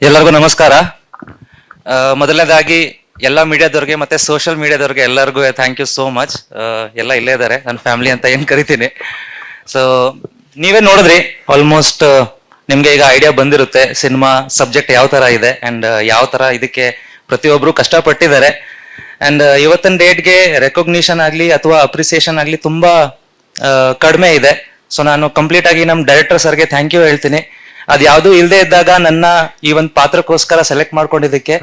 ಎಲ್ಲರಿಗೂ ನಮಸ್ಕಾರ. ಮೊದಲನೇದಾಗಿ ಎಲ್ಲ ಮೀಡಿಯಾದವ್ರಿಗೆ ಮತ್ತೆ ಸೋಷಿಯಲ್ ಮೀಡಿಯಾದವ್ರಿಗೆ ಎಲ್ಲರಿಗೂ ಥ್ಯಾಂಕ್ ಯು ಸೋ ಮಚ್. ಎಲ್ಲ ಇಲ್ಲೇ ಇದ್ದಾರೆ, ನನ್ನ ಫ್ಯಾಮಿಲಿ ಅಂತ ಏನು ಕರಿತೀನಿ. ಸೊ ನೀವೇ ನೋಡಿದ್ರಿ, ಆಲ್ಮೋಸ್ಟ್ ನಿಮ್ಗೆ ಈಗ ಐಡಿಯಾ ಬಂದಿರುತ್ತೆ ಸಿನಿಮಾ ಸಬ್ಜೆಕ್ಟ್ ಯಾವ ತರ ಇದೆ ಅಂಡ್ ಯಾವ ತರ ಇದಕ್ಕೆ ಪ್ರತಿಯೊಬ್ರು ಕಷ್ಟಪಟ್ಟಿದ್ದಾರೆ. ಅಂಡ್ ಇವತ್ತಿನ ಡೇಟ್ಗೆ ರೆಕಗ್ನಿಷನ್ ಆಗ್ಲಿ ಅಥವಾ ಅಪ್ರಿಸಿಯೇಷನ್ ಆಗ್ಲಿ ತುಂಬಾ ಕಡಿಮೆ ಇದೆ. ಸೊ ನಾನು ಕಂಪ್ಲೀಟ್ ಆಗಿ ನಮ್ಮ ಡೈರೆಕ್ಟರ್ ಸರ್ಗೆ ಥ್ಯಾಂಕ್ ಯು ಹೇಳ್ತೀನಿ. ಅದು ಯಾವುದು ಇಲ್ಲದೆ ಇದ್ದಾಗ ನನ್ನ ಈ ಒಂದು ಪಾತ್ರಕ್ಕೋಸ್ಕರ ಸೆಲೆಕ್ಟ್ ಮಾಡ್ಕೊಂಡಿದ್ದಕ್ಕೆ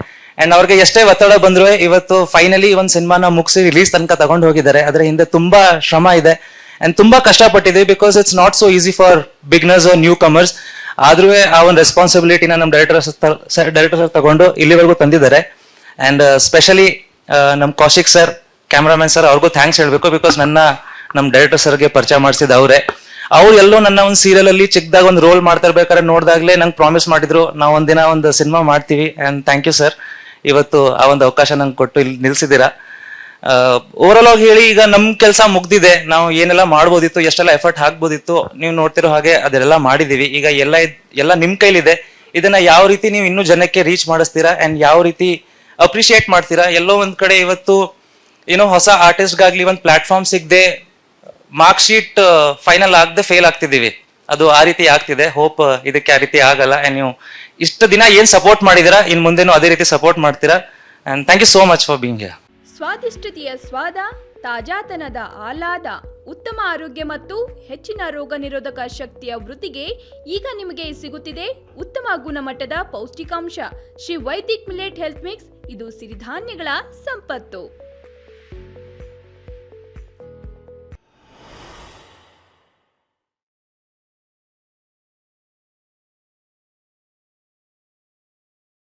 ಅಂಡ್ ಅವ್ರಿಗೆ ಎಷ್ಟೇ ಒತ್ತಡ ಬಂದ್ರು ಇವತ್ತು ಫೈನಲಿ ಒಂದು ಸಿನಿಮಾನ ಮುಗಿಸಿ ರಿಲೀಸ್ ತನಕ ತಗೊಂಡು ಹೋಗಿದ್ದಾರೆ. ಅದ್ರ ಹಿಂದೆ ತುಂಬಾ ಶ್ರಮ ಇದೆ ಅಂಡ್ ತುಂಬಾ ಕಷ್ಟಪಟ್ಟಿದೆ. Because it's not so easy for beginners are newcomers. ಆದ್ರೂ ಆ ಒಂದು ರೆಸ್ಪಾನ್ಸಿಬಿಲಿಟಿನ ನಮ್ಮ ಡೈರೆಕ್ಟರ್ ಸರ್ ತಗೊಂಡು ಇಲ್ಲಿವರೆಗೂ ತಂದಿದ್ದಾರೆ. ಅಂಡ್ ಸ್ಪೆಷಲಿ ನಮ್ಮ ಕೌಶಿಕ್ ಸರ್, ಕ್ಯಾಮ್ರಾಮನ್ ಸರ್, ಅವ್ರಿಗೂ ಥ್ಯಾಂಕ್ಸ್ ಹೇಳ್ಬೇಕು. ಬಿಕಾಸ್ ನಮ್ಮ ಡೈರೆಕ್ಟರ್ ಸರ್ಗೆ ಪರಿಚಯ ಮಾಡಿಸಿದ ಅವರೇ. ಅವ್ರು ಎಲ್ಲೋ ನನ್ನ ಒಂದು ಸೀರಿಯಲ್ ಅಲ್ಲಿ ಚಿಕ್ಕದಾಗ ಒಂದು ರೋಲ್ ಮಾಡ್ತಾ ಇರ್ಬೇಕಾದ್ರೆ ನೋಡಿದಾಗ್ಲೇ ನಂಗೆ ಪ್ರಾಮಿಸ್ ಮಾಡಿದ್ರು, ನಾವು ಒಂದಿನ ಒಂದು ಸಿನಿಮಾ ಮಾಡ್ತೀವಿ. ಅಂಡ್ ಥ್ಯಾಂಕ್ ಯು ಸರ್, ಇವತ್ತು ಆ ಒಂದು ಅವಕಾಶ ನಂಗೆ ಕೊಟ್ಟು ಇಲ್ಲಿ ನಿಲ್ಸಿದ್ದೀರಾ. ಓವರ್ ಆಗಿ ಹೇಳಿ, ಈಗ ನಮ್ ಕೆಲಸ ಮುಗ್ದಿದೆ. ನಾವು ಏನೆಲ್ಲ ಮಾಡ್ಬೋದಿತ್ತು, ಎಷ್ಟೆಲ್ಲ ಎಫರ್ಟ್ ಹಾಕ್ಬೋದಿತ್ತು, ನೀವು ನೋಡ್ತಿರೋ ಹಾಗೆ ಅದೆಲ್ಲ ಮಾಡಿದೀವಿ. ಈಗ ಎಲ್ಲ ನಿಮ್ ಕೈಲಿದೆ. ಇದನ್ನ ಯಾವ ರೀತಿ ನೀವು ಇನ್ನೂ ಜನಕ್ಕೆ ರೀಚ್ ಮಾಡಿಸ್ತೀರಾ ಅಂಡ್ ಯಾವ ರೀತಿ ಅಪ್ರಿಶಿಯೇಟ್ ಮಾಡ್ತೀರಾ. ಎಲ್ಲೋ ಒಂದ್ ಕಡೆ ಇವತ್ತು ಏನೋ ಹೊಸ ಆರ್ಟಿಸ್ಟ್ಗಾಗ್ಲಿ ಒಂದು ಪ್ಲಾಟ್ಫಾರ್ಮ್ ಸಿಗದೆ ಮಾರ್ಕ್ ಶೀಟ್ ಫೈನಲ್ ಆಗದೆ ಫೇಲ್ ಆಗ್ತಿದೀವಿ. ಅದು ಆ ರೀತಿ ಆಗ್ತಿದೆ. ಹೋಪ್ ಇದಕ್ಕೆ ಆ ರೀತಿ ಆಗಲ್ಲ. ಅಂಡ್ ನೀವು ಇಷ್ಟು ದಿನ ಏನ್ ಸಪೋರ್ಟ್ ಮಾಡಿದಿರಾ, ಇನ್ ಮುಂದೆನೂ ಅದೇ ರೀತಿ ಸಪೋರ್ಟ್ ಮಾಡ್ತೀರಾ. And thank you so much for being here. ಸ್ವಾದಿಷ್ಟತೆಯ ಸ್ವಾದ, ತಾಜಾತನದ ಆಹ್ಲಾದ, ಉತ್ತಮ ಆರೋಗ್ಯ ಮತ್ತು ಹೆಚ್ಚಿನ ರೋಗ ನಿರೋಧಕ ಶಕ್ತಿಯ ವೃದ್ಧಿಗೆ ಈಗ ನಿಮಗೆ ಸಿಗುತ್ತಿದೆ ಉತ್ತಮ ಗುಣಮಟ್ಟದ ಪೌಷ್ಟಿಕಾಂಶ. Shri Vaidik millet health mix. ಇದು ಸಿರಿಧಾನ್ಯಗಳ ಸಂಪತ್ತು.